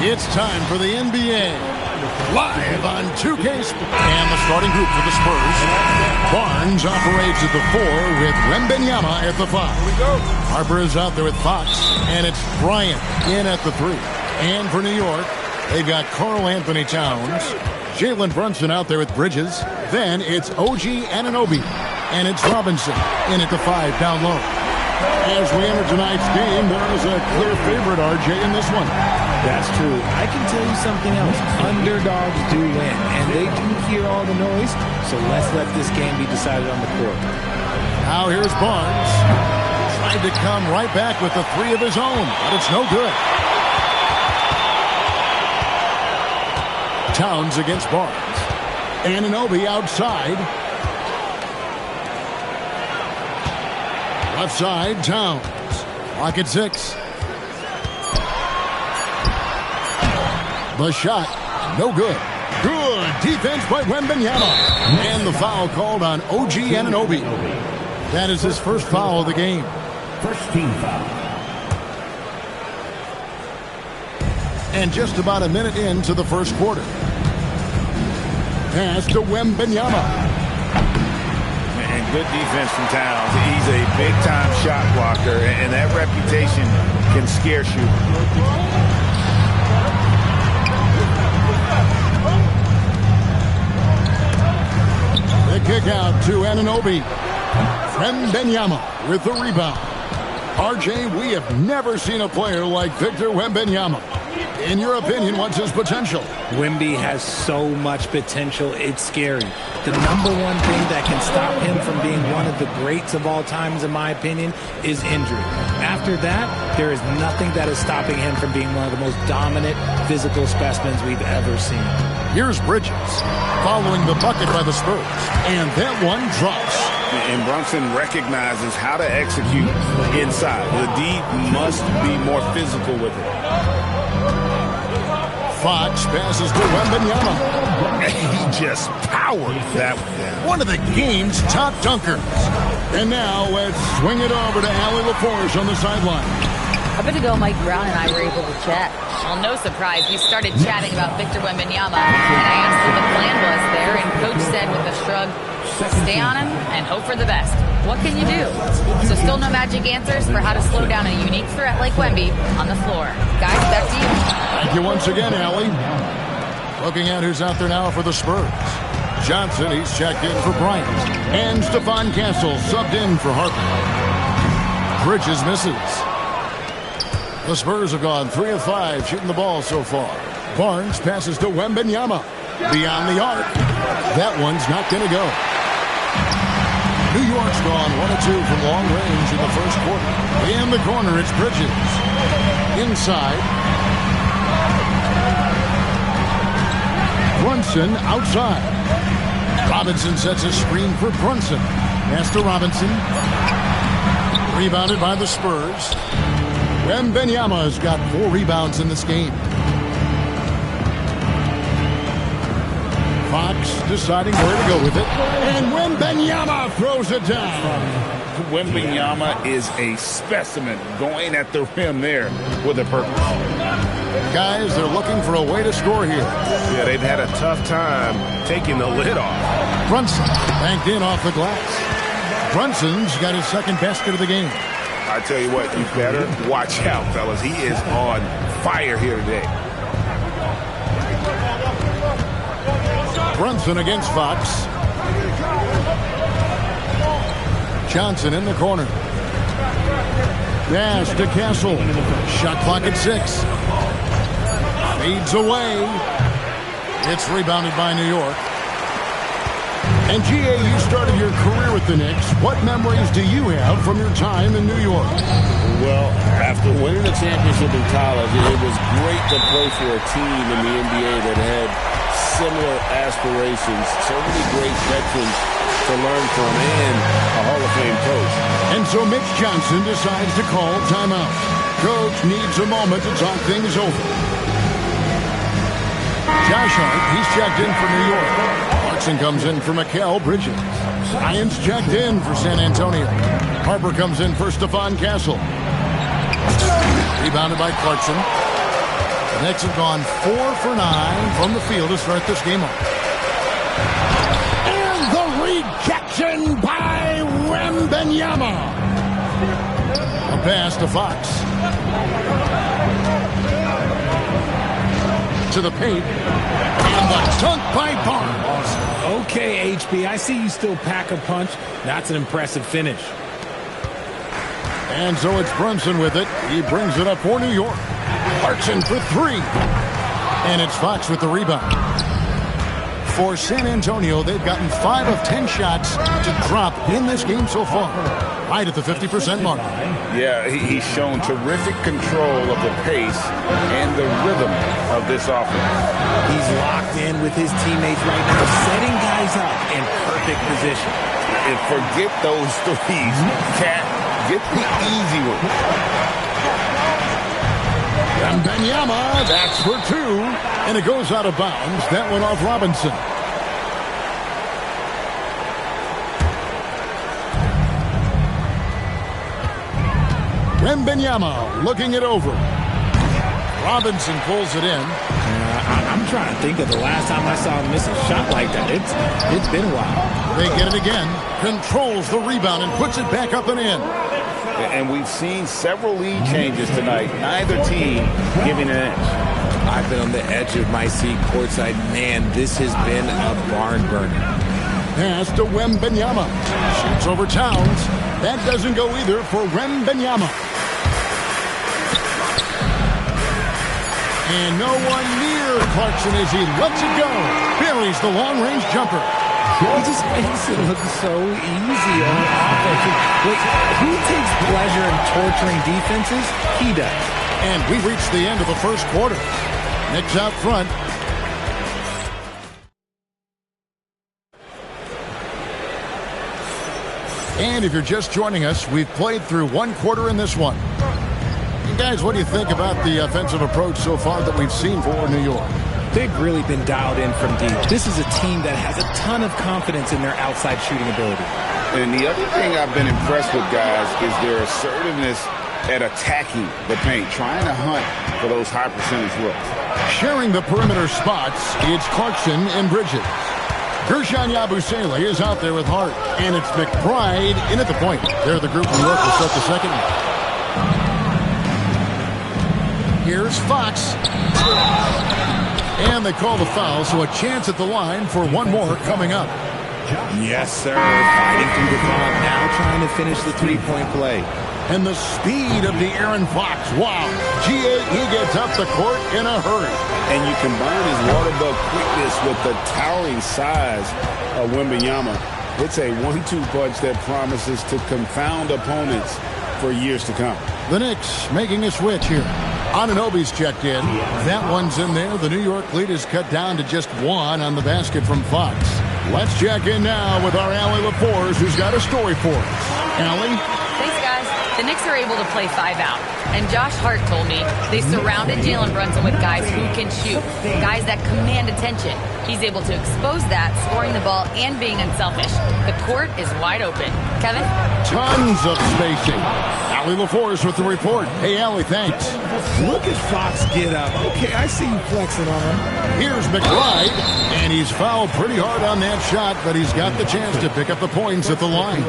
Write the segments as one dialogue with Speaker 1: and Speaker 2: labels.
Speaker 1: It's time for the NBA. Live on 2K Sports. And the starting group for the Spurs. Barnes operates at the 4 with Wembanyama at the 5. Here we go. Harper is out there with Fox. And it's Bryant in at the 3. And for New York, they've got Karl Anthony Towns. Jalen Brunson out there with Bridges. Then it's OG Anunoby. And it's Robinson in at the 5 down low. As we enter tonight's game, there is a clear favorite, RJ, in this one.
Speaker 2: That's true. I can tell you something else. Underdogs do win, and they do hear all the noise, so let's let this game be decided on the court.
Speaker 1: Now here's Barnes. Tried to come right back with the 3 of his own, but it's no good. Towns against Barnes. Anunoby outside. Left side, Towns. Lock at 6. The shot, no good. Good defense by Wembanyama. And the foul called on OG Anunoby. That is his first foul of the game.
Speaker 3: First team foul.
Speaker 1: And just about a minute into the first quarter. Pass to Wembanyama.
Speaker 4: And good defense from Towns. He's a big-time shot blocker, and that reputation can scare shooters.
Speaker 1: The kick out to Anunoby. Wembanyama with the rebound. RJ, we have never seen a player like Victor Wembanyama. In your opinion, what's his potential?
Speaker 2: Wemby has so much potential, it's scary. The number one thing that can stop him from being one of the greats of all times, in my opinion, is injury. After that, there is nothing that is stopping him from being one of the most dominant physical specimens we've ever seen.
Speaker 1: Here's Bridges, following the bucket by the Spurs. And that one drops.
Speaker 4: And Brunson recognizes how to execute inside. The D must be more physical with it.
Speaker 1: Fox passes to Wembanyama.
Speaker 4: He just powered that one.
Speaker 1: One of the game's top dunkers. And now let's swing it over to Allie LaForge on the sideline.
Speaker 5: A bit ago, Mike Brown and I were able to chat. Well, no surprise, we started chatting about Victor Wembanyama, and I asked what the plan was there, and Coach said with a shrug, stay on him and hope for the best. What can you do? So still no magic answers for how to slow down a unique threat like Wemby on the floor. Guys, back to you.
Speaker 1: Thank you once again, Allie. Looking at who's out there now for the Spurs. Johnson, he's checked in for Bryant. And Stephon Castle subbed in for Harper. Bridges misses. The Spurs have gone 3 of 5 shooting the ball so far. Barnes passes to Wembanyama. Beyond the arc. That one's not going to go. New York's gone 1 of 2 from long range in the first quarter. In the corner, it's Bridges. Inside. Brunson outside. Robinson sets a screen for Brunson. Pass to Robinson. Rebounded by the Spurs. Wembanyama has got 4 rebounds in this game. Fox deciding where to go with it. And Wembanyama throws it down.
Speaker 4: Wembanyama is a specimen going at the rim there with a purpose.
Speaker 1: Guys, they're looking for a way to score here.
Speaker 4: Yeah, they've had a tough time taking the lid off.
Speaker 1: Brunson banked in off the glass. Brunson's got his second basket of the game.
Speaker 4: I tell you what, you better watch out, fellas. He is on fire here today.
Speaker 1: Brunson against Fox. Johnson in the corner. Pass to Castle. Shot clock at 6. Fades away. It's rebounded by New York. And G.A., you started your career with the Knicks. What memories do you have from your time in New York?
Speaker 6: Well, after winning the championship in college, it was great to play for a team in the NBA that had similar aspirations. So many great veterans to learn from and a Hall of Fame coach.
Speaker 1: And so Mitch Johnson decides to call timeout. Coach needs a moment to talk things over. Josh Hart, he's checked in for New York. Clarkson comes in for Mikal Bridges. Lyons checked in for San Antonio. Harper comes in for Stephon Castle. Rebounded by Clarkson. The Knicks have gone 4 for 9 from the field to start this game off. And the rejection by Wembanyama. A pass to Fox. To the paint. And the dunk by Barnes.
Speaker 2: Okay, HB, I see you still pack a punch. That's an impressive finish.
Speaker 1: And so it's Brunson with it. He brings it up for New York. Clarkson for 3. And it's Fox with the rebound. For San Antonio, they've gotten 5 of 10 shots to drop in this game so far. Right at the 50% mark.
Speaker 4: Yeah, he's shown terrific control of the pace and the rhythm of this offense.
Speaker 2: He's locked in with his teammates right now, setting guys up in perfect position.
Speaker 4: And forget those threes. Cat, get the easy one.
Speaker 1: Wembanyama, that's for 2. And it goes out of bounds. That went off Robinson. Wembanyama looking it over. Robinson pulls it in.
Speaker 2: I'm trying to think of the last time I saw him miss a shot like that. It's been a while.
Speaker 1: They get it again. Controls the rebound and puts it back up and in.
Speaker 4: And we've seen several lead changes tonight. Neither team giving an inch.
Speaker 2: I've been on the edge of my seat courtside. Man, this has been a barn burner.
Speaker 1: Pass to Wembanyama. Shoots over Towns. That doesn't go either for Wembanyama. And no one near Clarkson as he lets it go. Buries the long-range jumper.
Speaker 2: He just makes it look so easy on offense. Look, who takes pleasure in torturing defenses? He does.
Speaker 1: And we reach the end of the first quarter. Knicks out front. And if you're just joining us, we've played through 1 quarter in this one. Guys, what do you think about the offensive approach so far that we've seen for New York?
Speaker 2: They've really been dialed in from deep. This is a team that has a ton of confidence in their outside shooting ability.
Speaker 4: And the other thing I've been impressed with, guys, is their assertiveness at attacking the paint, trying to hunt for those high percentage looks.
Speaker 1: Sharing the perimeter spots, it's Clarkson and Bridges. Gershon Yabusele is out there with Hart, and it's McBride in at the point. They're the group New York will set the second. Here's Fox. And they call the foul, so a chance at the line for one more coming up.
Speaker 2: Yes, sir. Fighting through the fog now, trying to finish the three-point play.
Speaker 1: And the speed of De'Aaron Fox. Wow. He gets up the court in a hurry.
Speaker 6: And you combine his water bug quickness with the towering size of Wembanyama. It's a 1-2 punch that promises to confound opponents for years to come.
Speaker 1: The Knicks making a switch here. Anunoby's checked in. That one's in there. The New York lead is cut down to just 1 on the basket from Fox. Let's check in now with our Allie LaForce, who's got a story for us. Allie?
Speaker 5: Thanks, guys. The Knicks are able to play 5 out. And Josh Hart told me they surrounded Jalen Brunson with guys who can shoot, guys that command attention. He's able to expose that, scoring the ball and being unselfish. The court is wide open. Kevin?
Speaker 1: Tons of spacing. Allie LaForce with the report. Hey, Allie, thanks.
Speaker 2: Look at Fox get up. Okay, I see you flexing on him.
Speaker 1: Here's McBride, and he's fouled pretty hard on that shot, but he's got the chance to pick up the points at the line.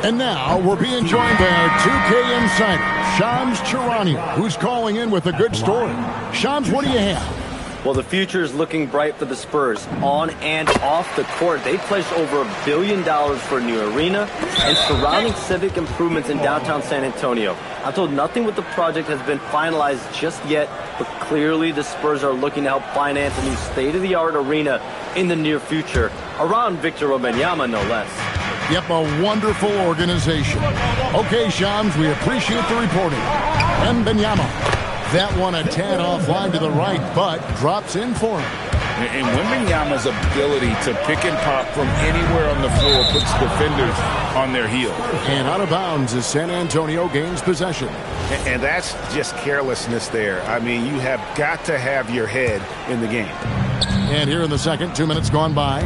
Speaker 1: And now we're being joined by our 2K insider, Shams Charania, who's calling in with a good story. Shams, what do you have?
Speaker 3: Well, the future is looking bright for the Spurs. On and off the court, they pledged over $1 billion for a new arena and surrounding civic improvements in downtown San Antonio. I'm told nothing with the project has been finalized just yet, but clearly the Spurs are looking to help finance a new state-of-the-art arena in the near future, around Victor Wembanyama, no less.
Speaker 1: Yep, a wonderful organization. Okay, Shams, we appreciate the reporting. Wembanyama. That one a tad offline to the right, but drops in for him.
Speaker 4: And Wembanyama's ability to pick and pop from anywhere on the floor puts defenders on their heels.
Speaker 1: And out of bounds as San Antonio gains possession.
Speaker 4: And that's just carelessness there. I mean, you have got to have your head in the game.
Speaker 1: And here in the second, 2 minutes gone by.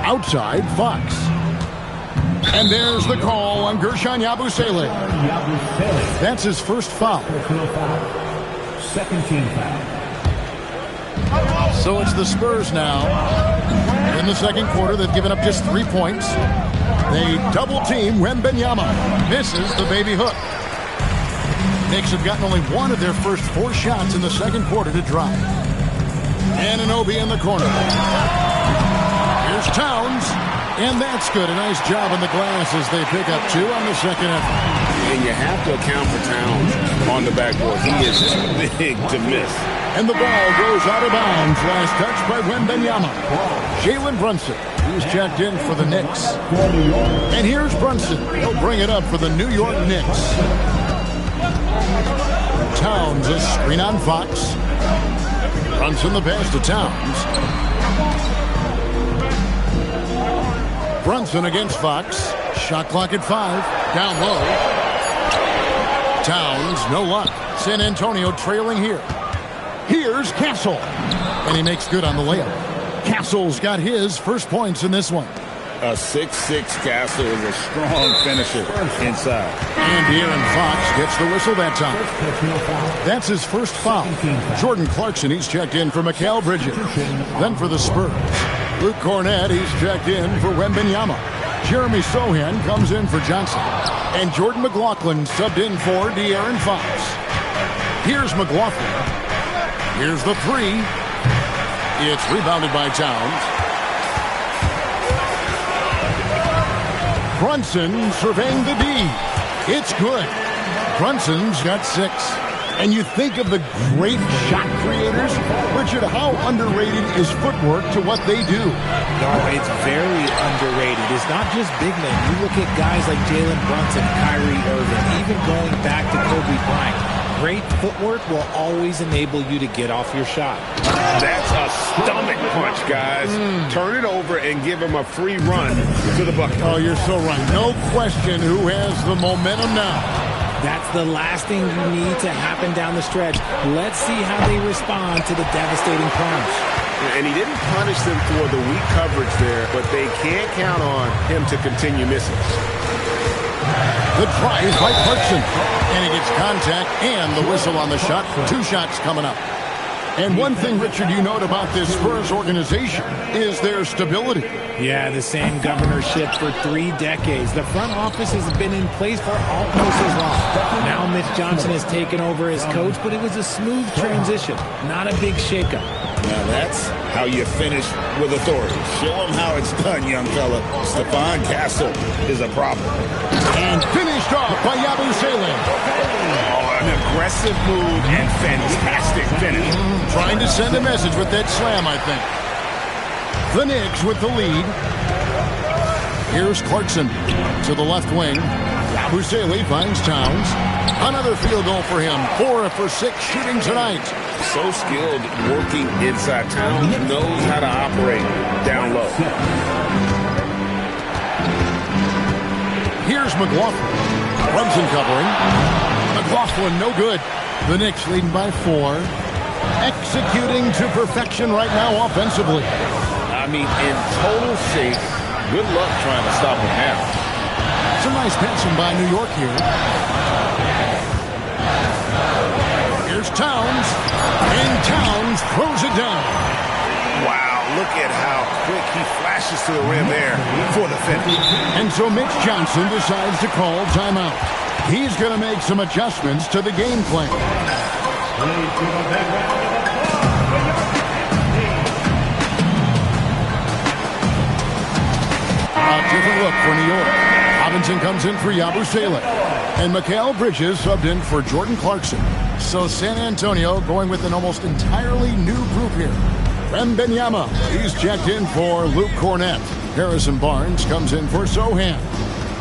Speaker 1: Outside, Fox. And there's the call on Gershon Yabusele. That's his first foul.
Speaker 7: Second team foul.
Speaker 1: So it's the Spurs now. In the second quarter, they've given up just 3 points. They double-team Wembanyama. Misses the baby hook. Knicks have gotten only one of their first 4 shots in the second quarter to drop. Anunoby in the corner. Here's Towns. And that's good. A nice job on the glass as they pick up 2 on the second effort.
Speaker 6: And you have to account for Towns on the backboard. He is too big to miss.
Speaker 1: And the ball goes out of bounds. Last touch by Wembanyama. Jalen Brunson, who's checked in for the Knicks. And here's Brunson. He'll bring it up for the New York Knicks. Towns, a screen on Fox. Brunson the pass to Towns. Brunson against Fox. Shot clock at 5. Down low. Towns, no luck. San Antonio trailing here. Here's Castle. And he makes good on the layup. Castle's got his first points in this one.
Speaker 4: A 6'6" Castle is a strong finisher inside.
Speaker 1: And De'Aaron Fox gets the whistle that time. That's his first foul. Jordan Clarkson, he's checked in for Mikal Bridges. Then for the Spurs. Luke Cornett, he's checked in for Wembanyama. Jeremy Sohan comes in for Johnson. And Jordan McLaughlin subbed in for De'Aaron Fox. Here's McLaughlin. Here's the 3. It's rebounded by Towns. Brunson surveying the D. It's good. Brunson's got 6. And you think of the great shot creators, Richard, how underrated is footwork to what they do?
Speaker 2: No, it's very underrated. It's not just big men. You look at guys like Jalen Brunson, Kyrie Irving, even going back to Kobe Bryant. Great footwork will always enable you to get off your shot.
Speaker 6: That's a stomach punch, guys. Turn it over and give him a free run to the bucket.
Speaker 1: Oh, you're so right. No question who has the momentum now.
Speaker 2: That's the last thing you need to happen down the stretch. Let's see how they respond to the devastating punch.
Speaker 6: And he didn't punish them for the weak coverage there, but they can't count on him to continue missing.
Speaker 1: The drive by Clarkson. And he gets contact and the whistle on the shot. 2 shots coming up. And one thing, Richard, you note about this Spurs organization is their stability.
Speaker 2: Yeah, the same governorship for 3 decades. The front office has been in place for almost as long. Now Mitch Johnson has taken over as coach, but it was a smooth transition, not a big shakeup.
Speaker 4: Now that's how you finish with authority. Show them how it's done, young fella. Stephon Castle is a problem.
Speaker 1: And finished off by Yabusele.
Speaker 4: Oh, an aggressive move and fantastic finish.
Speaker 1: Trying to send a message with that slam, I think. The Knicks with the lead. Here's Clarkson to the left wing. Yabusele finds Towns. Another field goal for him. 4 for 6 shooting tonight.
Speaker 6: So skilled working inside town. He knows how to operate down low.
Speaker 1: Here's McLaughlin. Brunson covering. McLaughlin no good. The Knicks leading by 4. Executing to perfection right now offensively.
Speaker 6: I mean, in total shape. Good luck trying to stop him now.
Speaker 1: Some nice passing by New York here. Here's Towns. And Towns throws it down.
Speaker 4: Wow, look at how quick he flashes to the rim there for the finish.
Speaker 1: And so Mitch Johnson decides to call timeout. He's going to make some adjustments to the game plan. A different look for New York. Robinson comes in for Yabusele. And Mikal Bridges subbed in for Jordan Clarkson. So San Antonio going with an almost entirely new group here. Wembanyama, he's checked in for Luke Cornett. Harrison Barnes comes in for Sohan.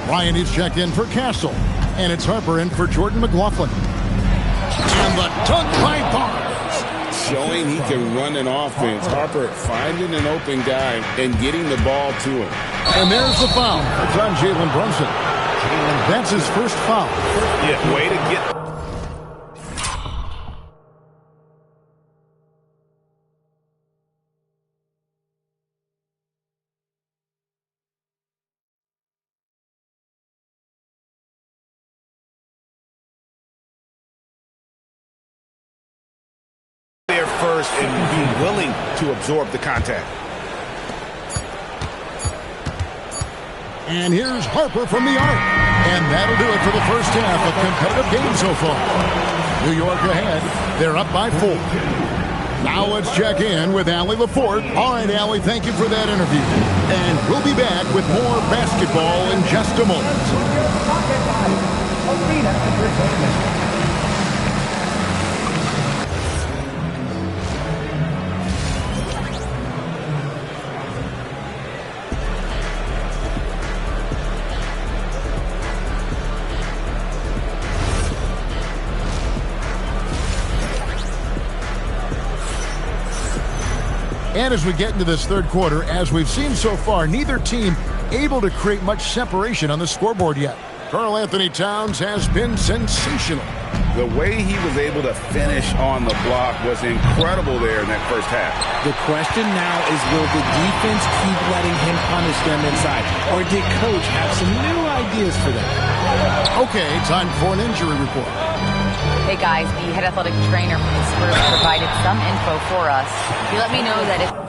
Speaker 1: Ryan is checked in for Castle. And it's Harper in for Jordan McLaughlin. And the dunk by Barnes.
Speaker 6: Showing he can run an offense. Harper finding an open guy and getting the ball to him.
Speaker 1: And there's the foul. It's on Jalen Brunson. That's his first foul.
Speaker 4: Yeah, way to get first and be willing to absorb the contact.
Speaker 1: And here's Harper from the arc. And that'll do it for the first half of competitive game so far. New York ahead. They're up by 4. Now let's check in with Allie LaForte. All right, Allie, thank you for that interview. And we'll be back with more basketball in just a moment. And as we get into this third quarter, as we've seen so far, neither team able to create much separation on the scoreboard yet. Karl Anthony Towns has been sensational.
Speaker 4: The way he was able to finish on the block was incredible there in that first half.
Speaker 2: The question now is, will the defense keep letting him punish them inside? Or did Coach have some new ideas for them?
Speaker 1: Okay, time for an injury report.
Speaker 5: Hey guys, the head athletic trainer from the Spurs provided some info for us. He let me know that if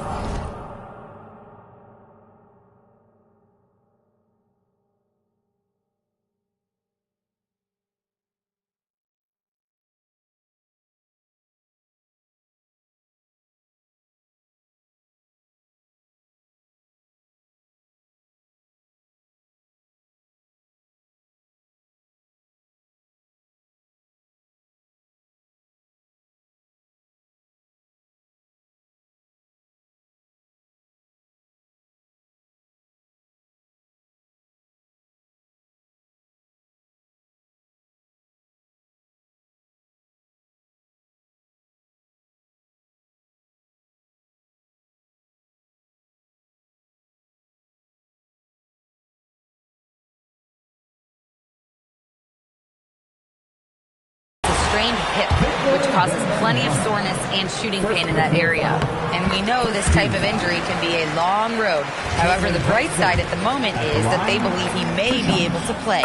Speaker 5: strained hip, which causes plenty of soreness and shooting pain in that area. And we know this type of injury can be a long road. However, the bright side at the moment is that they believe he may be able to play.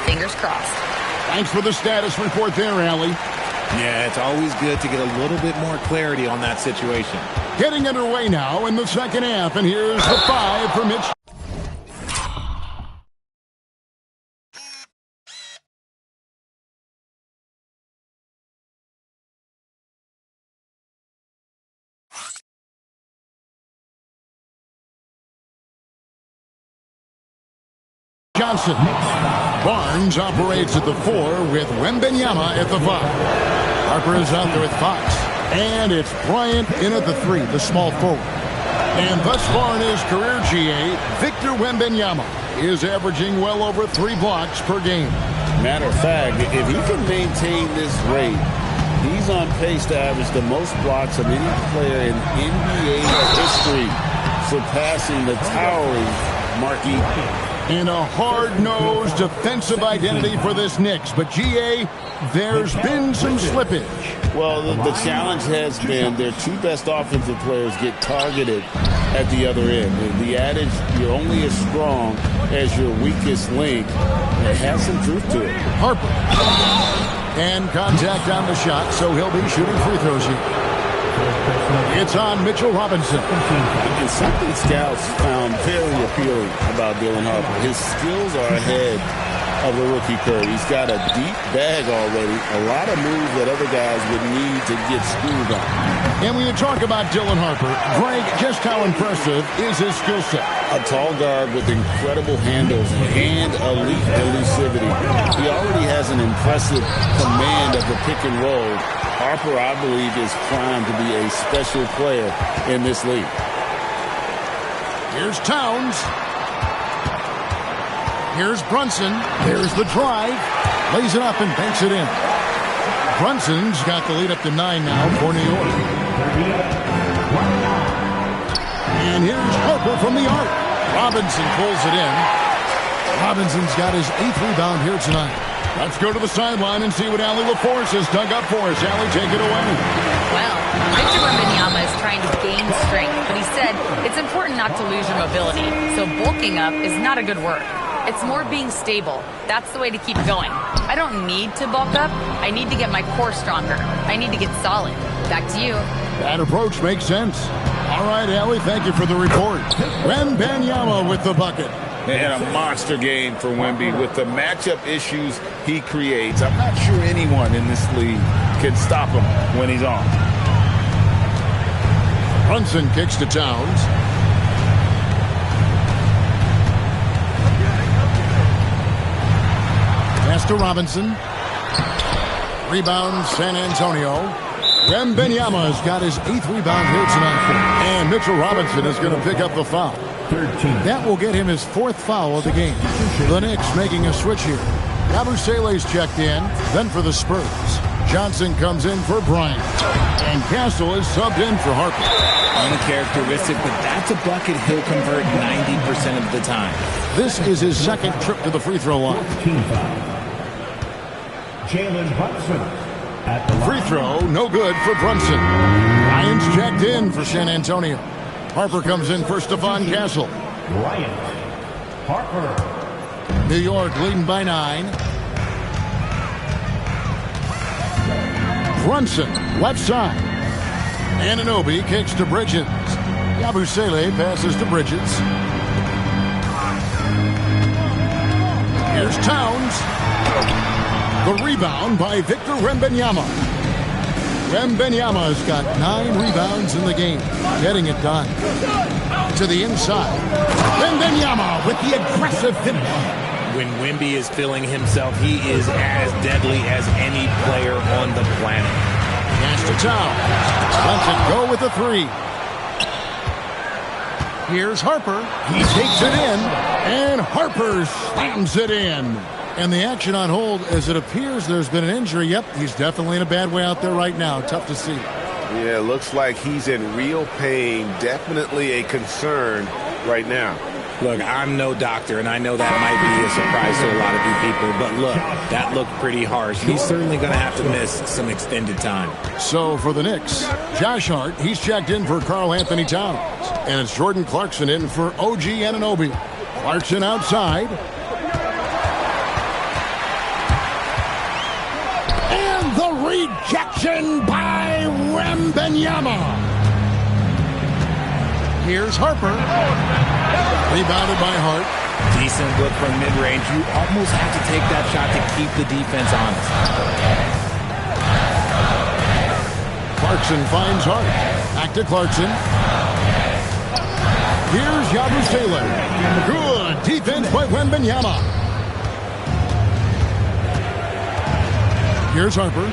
Speaker 5: Fingers crossed.
Speaker 1: Thanks for the status report there, Allie.
Speaker 2: Yeah, it's always good to get a little bit more clarity on that situation.
Speaker 1: Getting underway now in the second half, and here's the 5 for Mitch. Johnson. Barnes operates at the 4 with Wembanyama at the 5. Harper is out there with Fox. And it's Bryant in at the 3, the small forward. And thus far in his career, GA, Victor Wembanyama is averaging well over 3 blocks per game.
Speaker 6: Matter of fact, if he can maintain this rate, he's on pace to average the most blocks of any player in NBA history, surpassing the towering Mark Eaton.
Speaker 1: And a hard-nosed defensive identity for this Knicks. But, GA, there's been some slippage.
Speaker 6: Well, the challenge has been their 2 best offensive players get targeted at the other end. The adage, you're only as strong as your weakest link, it has some truth to it.
Speaker 1: Harper. And contact on the shot, so he'll be shooting free throws here. It's on Mitchell Robinson.
Speaker 6: And something scouts found very appealing about Dylan Harper. His skills are ahead of the rookie curve. He's got a deep bag already. A lot of moves that other guys would need to get schooled on.
Speaker 1: And when you talk about Dylan Harper, Greg, just how impressive is his skill set?
Speaker 6: A tall guard with incredible handles and elite elusivity. He already has an impressive command of the pick and roll. Harper, I believe, is primed to be a special player in this league.
Speaker 1: Here's Towns. Here's Brunson. There's the drive. Lays it up and banks it in. Brunson's got the lead up to 9 now for New York. And here's Harper from the arc. Robinson pulls it in. Robinson's got his 8th rebound here tonight. Let's go to the sideline and see what Allie LaForce has dug up for us. Allie, take it away.
Speaker 5: Well, Victor Wembanyama is trying to gain strength, but he said it's important not to lose your mobility. So bulking up is not a good word. It's more being stable. That's the way to keep going. I don't need to bulk up. I need to get my core stronger. I need to get solid. Back to you.
Speaker 1: That approach makes sense. All right, Allie, thank you for the report. Wembanyama with the bucket.
Speaker 4: They had a monster game for Wemby with the matchup issues he creates. I'm not sure anyone in this league can stop him when he's on.
Speaker 1: Brunson kicks to Towns. Pass to Robinson. Rebound, San Antonio. Wembanyama's got his 8th rebound here tonight. And Mitchell Robinson is going to pick up the foul.
Speaker 7: 13.
Speaker 1: That will get him his 4th foul of the game. The Knicks making a switch here. Yabusele's checked in. Then for the Spurs, Johnson comes in for Bryant. And Castle is subbed in for Harper.
Speaker 2: Uncharacteristic, but that's a bucket he'll convert 90% of the time.
Speaker 1: This is his 2nd trip to the free throw line.
Speaker 7: 14 foul. Jalen Brunson at the
Speaker 1: Free
Speaker 7: line.
Speaker 1: throw, no good for Brunson. Ryan's checked in for San Antonio. Harper comes in for Stephon Castle.
Speaker 7: Bryant. Harper.
Speaker 1: New York leading by 9. Brunson, left side. Anunoby kicks to Bridges. Yabusele passes to Bridges. Here's Towns. The rebound by Victor Wembanyama. Wembanyama's got 9 rebounds in the game, getting it done. To the inside. Wembanyama with the aggressive finish.
Speaker 2: When Wemby is feeling himself, he is as deadly as any player on the planet.
Speaker 1: Pass to Towns. Lets it go with the 3. Here's Harper. He takes it in, and Harper slams it in. And the action on hold, as it appears there's been an injury. Yep, he's definitely in a bad way out there right now. Tough to see.
Speaker 6: Yeah, looks like he's in real pain. Definitely a concern right now.
Speaker 2: Look, I'm no doctor, and I know that might be a surprise to a lot of you people, but look, that looked pretty harsh. He's certainly going to have to miss some extended time.
Speaker 1: So for the Knicks, Josh Hart, he's checked in for Karl Anthony Towns. And it's Jordan Clarkson in for OG Anunoby. Clarkson outside. And the rejection by Wembanyama. Here's Harper. Rebounded by Hart.
Speaker 2: Decent look from mid-range. You almost have to take that shot to keep the defense honest.
Speaker 1: Clarkson finds Hart. Back to Clarkson. Here's Yabusele. Good defense by Wembanyama. Here's Harper.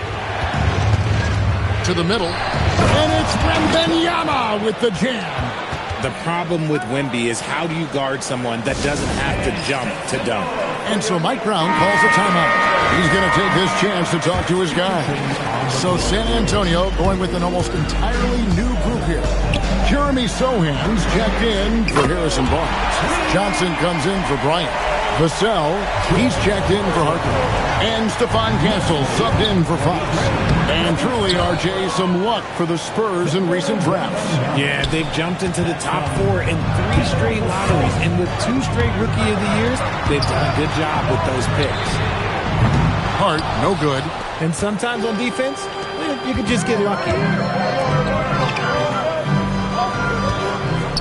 Speaker 1: To the middle. And it's Wembanyama with the jam.
Speaker 2: The problem with Wemby is how do you guard someone that doesn't have to jump to dunk?
Speaker 1: And so Mike Brown calls a timeout. He's going to take this chance to talk to his guys. So San Antonio going with an almost entirely new group here. Jeremy Sohan's checked in for Harrison Barnes. Johnson comes in for Bryant. Vassell, he's checked in for Harper. And Stephon Castle subbed in for Fox. And truly, RJ, some luck for the Spurs in recent drafts.
Speaker 2: Yeah, they've jumped into the top 4 in 3 straight lotteries. And with 2 straight Rookie of the Years, they've done a good job with those picks.
Speaker 1: Hart, no good.
Speaker 2: And sometimes on defense, you can just get lucky.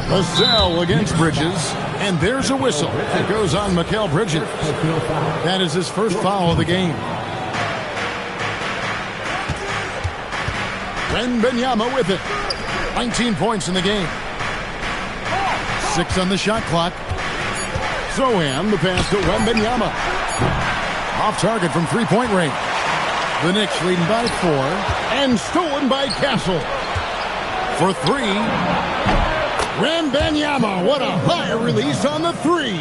Speaker 1: Vassell against Bridges. And there's a whistle. It goes on Mikal Bridges. That is his first foul of the game. Wembanyama with it. 19 points in the game. 6 on the shot clock. Sohan, the pass to Wembanyama. Off target from three-point range. The Knicks leading by 4. And stolen by Castle. For 3. Wembanyama, what a high release on the 3.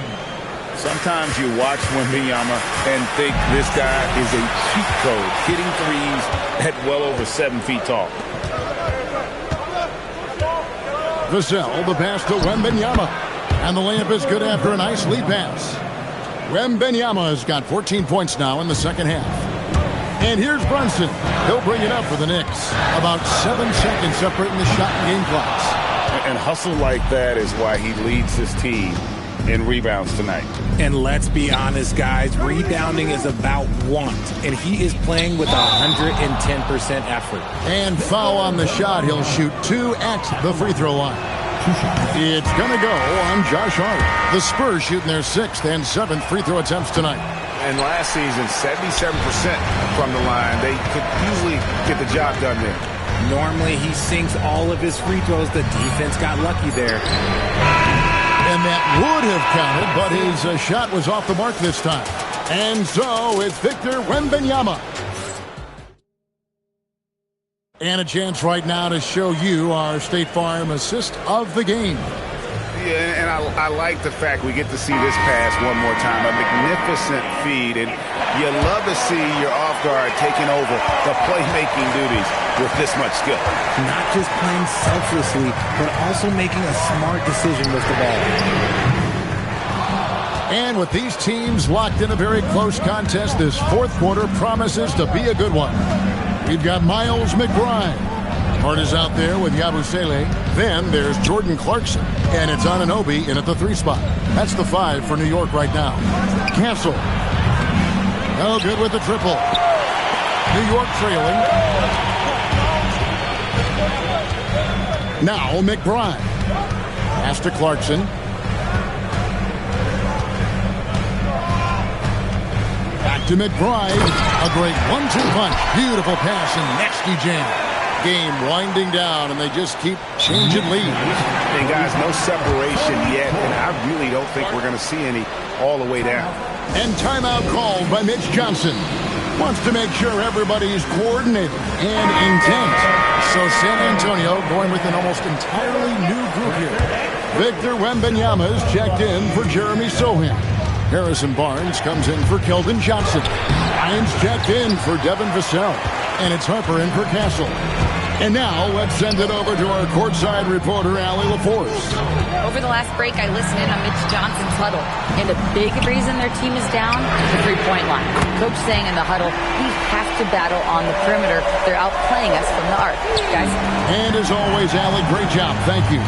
Speaker 4: Sometimes you watch Wembanyama and think this guy is a cheat code, hitting threes at well over 7 feet tall.
Speaker 1: Vassell, the pass to Wembanyama. And the layup is good after a nice lead pass. Wembanyama has got 14 points now in the second half. And here's Brunson. He'll bring it up for the Knicks. About 7 seconds separating the shot and game clocks.
Speaker 4: And hustle like that is why he leads this team in rebounds tonight.
Speaker 2: And let's be honest, guys, rebounding is about want, and he is playing with 110% effort.
Speaker 1: And foul on the shot. He'll shoot 2 at the free throw line. It's going to go on Josh Hart. The Spurs shooting their 6th and 7th free throw attempts tonight.
Speaker 4: And last season, 77% from the line. They could usually get the job done there.
Speaker 2: Normally, he sinks all of his free throws. The defense got lucky there.
Speaker 1: And that would have counted, but his shot was off the mark this time. And so it's Victor Wembanyama. And a chance right now to show you our State Farm assist of the game.
Speaker 4: Yeah, and I like the fact we get to see this pass one more time. A magnificent feed, and you love to see your off guard taking over the playmaking duties with this much skill.
Speaker 2: Not just playing selflessly, but also making a smart decision with the ball.
Speaker 1: And with these teams locked in a very close contest, this 4th quarter promises to be a good one. We've got Miles McBride. Hart is out there with Yabusele. Then there's Jordan Clarkson. And it's Anunoby in at the 3 spot. That's the 5 for New York right now. Castle. No good with the triple. New York trailing. Now McBride. Pass to Clarkson. Back to McBride. A great 1-2 punch. Beautiful pass and nasty jam. Game winding down, and they just keep changing leads.
Speaker 4: And guys, no separation yet, and I really don't think we're going to see any all the way down.
Speaker 1: And timeout called by Mitch Johnson. Wants to make sure everybody's coordinated and intent. So San Antonio going with an almost entirely new group here. Victor Wembanyama is checked in for Jeremy Sohan. Harrison Barnes comes in for Keldon Johnson. Ryan's checked in for Devin Vassell. And it's Harper in for Castle. And now let's send it over to our courtside reporter, Allie LaForce.
Speaker 5: Over the last break, I listened in on Mitch Johnson's huddle. And a big reason their team is down is the three-point line. Coach saying in the huddle, we have to battle on the perimeter. They're outplaying us from the arc. Guys.
Speaker 1: And as always, Allie, great job. Thank you.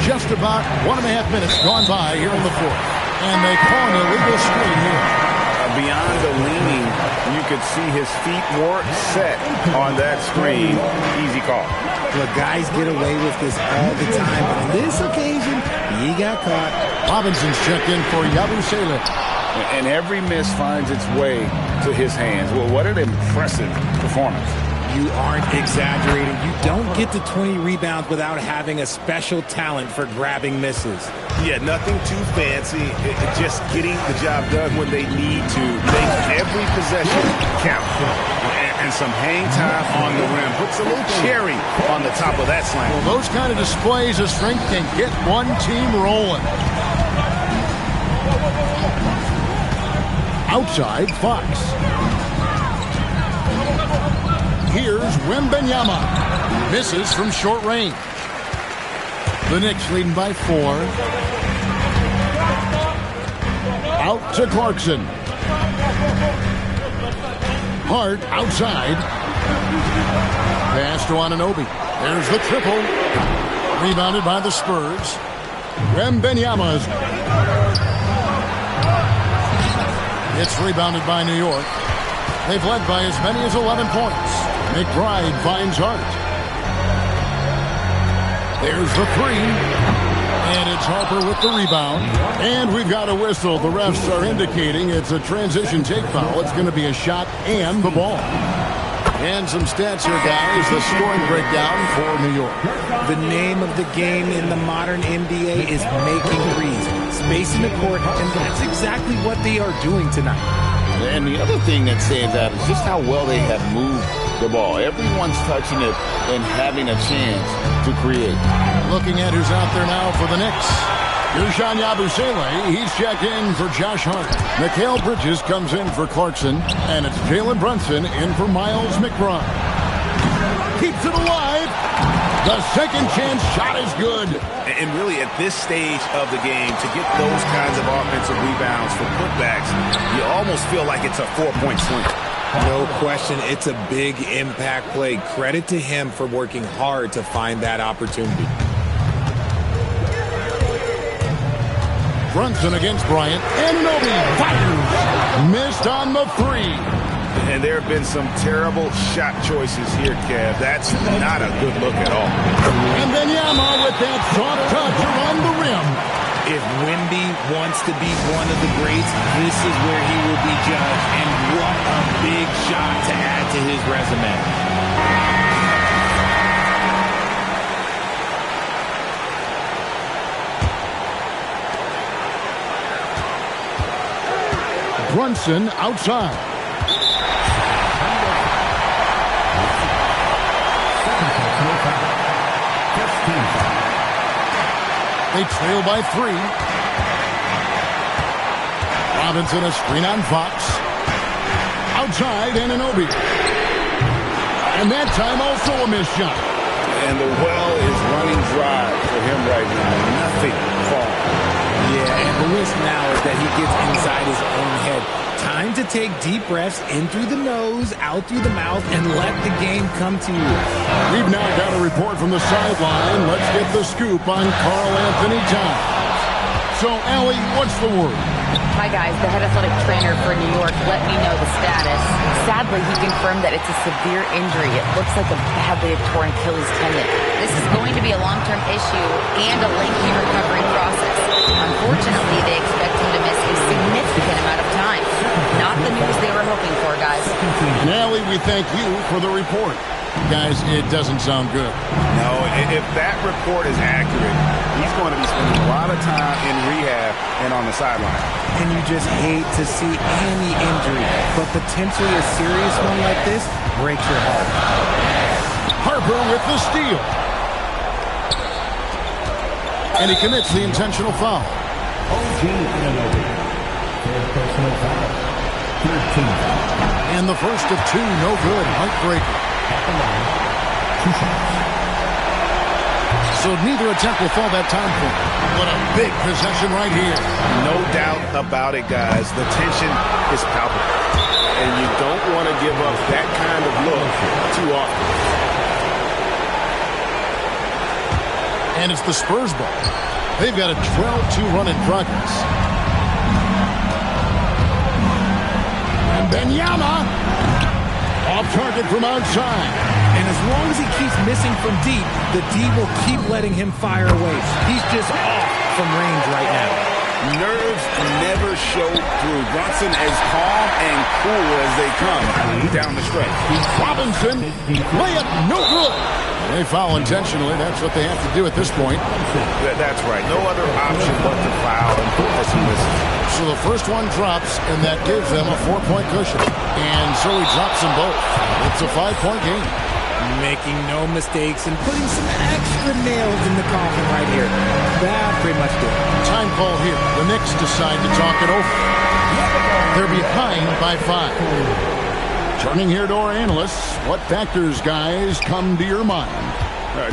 Speaker 1: Just about 1.5 minutes gone by here in the 4th. And they call an illegal screen here.
Speaker 4: Beyond the leaning, you could see his feet more set on that screen. Easy call.
Speaker 2: Look, guys get away with this all the time, but on this occasion, he got caught.
Speaker 1: Robinson's checked in for Yabusele.
Speaker 4: And every miss finds its way to his hands. Well, what an impressive performance.
Speaker 2: You aren't exaggerating. You don't get to 20 rebounds without having a special talent for grabbing misses.
Speaker 4: Yeah, nothing too fancy. Just getting the job done when they need to. Make every possession count. And some hang time on the rim. Puts a little cherry on the top of that slam.
Speaker 1: Well, those kind of displays of strength can get one team rolling. Outside, Fox. Here's Wembanyama. Misses from short range. The Knicks leading by 4. Out to Clarkson. Hart outside. Pass to Anunoby. There's the triple. Rebounded by the Spurs. Wembanyama's. It's rebounded by New York. They've led by as many as 11 points. McBride finds Hart. There's the 3. And it's Harper with the rebound. And we've got a whistle. The refs are indicating it's a transition take foul. It's going to be a shot and the ball. And some stats here, guys. The scoring breakdown for New York.
Speaker 2: The name of the game in the modern NBA is making threes. Spacing the court, and that's exactly what they are doing tonight.
Speaker 6: And the other thing that stands out is just how well they have moved the ball. Everyone's touching it and having a chance to create.
Speaker 1: Looking at who's out there now for the Knicks. Ersan Yabusele, he's checked in for Josh Hart. Mikal Bridges comes in for Clarkson. And it's Jalen Brunson in for Miles McBride. Keeps it alive. The second chance shot is good.
Speaker 4: And really, at this stage of the game, to get those kinds of offensive rebounds for putbacks, you almost feel like it's a 4-point swing.
Speaker 2: No question, it's a big impact play. Credit to him for working hard to find that opportunity.
Speaker 1: Brunson against Bryant. Anunoby fires. Missed on the 3.
Speaker 4: And there have been some terrible shot choices here, Kev. That's not a good look at all.
Speaker 1: And then Yama with that soft touch around the rim.
Speaker 2: If Wemby wants to be one of the greats, this is where he will be judged. And what a big shot to add to his resume.
Speaker 1: Brunson outside. They trail by 3. Robinson a screen on Fox. Outside, Anunoby. And that time also a missed shot.
Speaker 4: And the well is running dry for him right now. Nothing falling.
Speaker 2: Yeah, and the risk now is that he gets inside his own head. Time to take deep breaths in through the nose, out through the mouth, and let the game come to you.
Speaker 1: We've now got a report from the sideline. Let's get the scoop on Karl Anthony Towns. So, Allie, what's the word?
Speaker 5: Hi, guys. The head athletic trainer for New York let me know the status. Sadly, he confirmed that it's a severe injury. It looks like a badly torn Achilles tendon. This is going to be a long-term issue and a lengthy recovery process. Unfortunately, they expect him to miss a significant amount of time. Not the news they were hoping for, guys.
Speaker 1: And Allie, we thank you for the report. Guys, it doesn't sound good.
Speaker 4: No, if that report is accurate, he's going to be spending a lot of time in rehab and on the sideline.
Speaker 2: And you just hate to see any injury, but potentially a serious one like this breaks your heart.
Speaker 1: Harper with the steal. And he commits the intentional foul.
Speaker 7: OG Anunoby. Third personal foul. 13.
Speaker 1: And the first of 2, no good. Heartbreaker.
Speaker 7: At the line. 2 shots.
Speaker 1: So neither attempt will fall that time point. What a big possession right here.
Speaker 4: No doubt about it, guys. The tension is palpable. And you don't want to give up that kind of look too often.
Speaker 1: And it's the Spurs ball. They've got a 12-2 run in progress. And Wembanyama off target from outside.
Speaker 2: And as long as he keeps missing from deep, the D will keep letting him fire away. He's just off from range right now.
Speaker 4: Nerves never show through. Brunson as calm and cool as they come down the stretch.
Speaker 1: Robinson, layup, no good. They foul intentionally. That's what they have to do at this point.
Speaker 4: That's right. No other option but to foul and force him misses.
Speaker 1: So the first one drops, and that gives them a 4-point cushion. And so he drops them both. It's a 5-point game.
Speaker 2: Making no mistakes and putting some extra nails in the coffin right here. That pretty much did it.
Speaker 1: Time call here. The Knicks decide to talk it over. They're behind by 5. Turning here to our analysts, what factors, guys, come to your mind?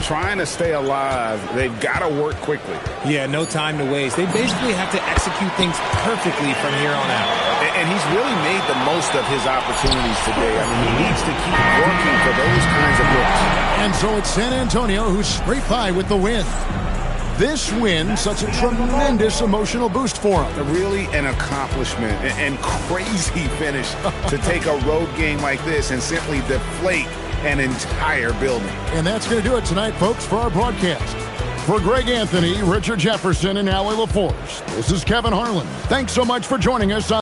Speaker 4: Trying to stay alive, they've got to work quickly.
Speaker 2: Yeah, no time to waste. They basically have to execute things perfectly from here on out.
Speaker 4: And he's really made the most of his opportunities today. I mean, he needs to keep working for those kinds of looks.
Speaker 1: And so it's San Antonio who scraped by with the win. This win, such a tremendous emotional boost for him.
Speaker 4: Really an accomplishment and crazy finish to take a road game like this and simply deflate an entire building.
Speaker 1: And that's going to do it tonight, folks, for our broadcast. For Greg Anthony, Richard Jefferson, and Allie LaForce, this is Kevin Harlan. Thanks so much for joining us on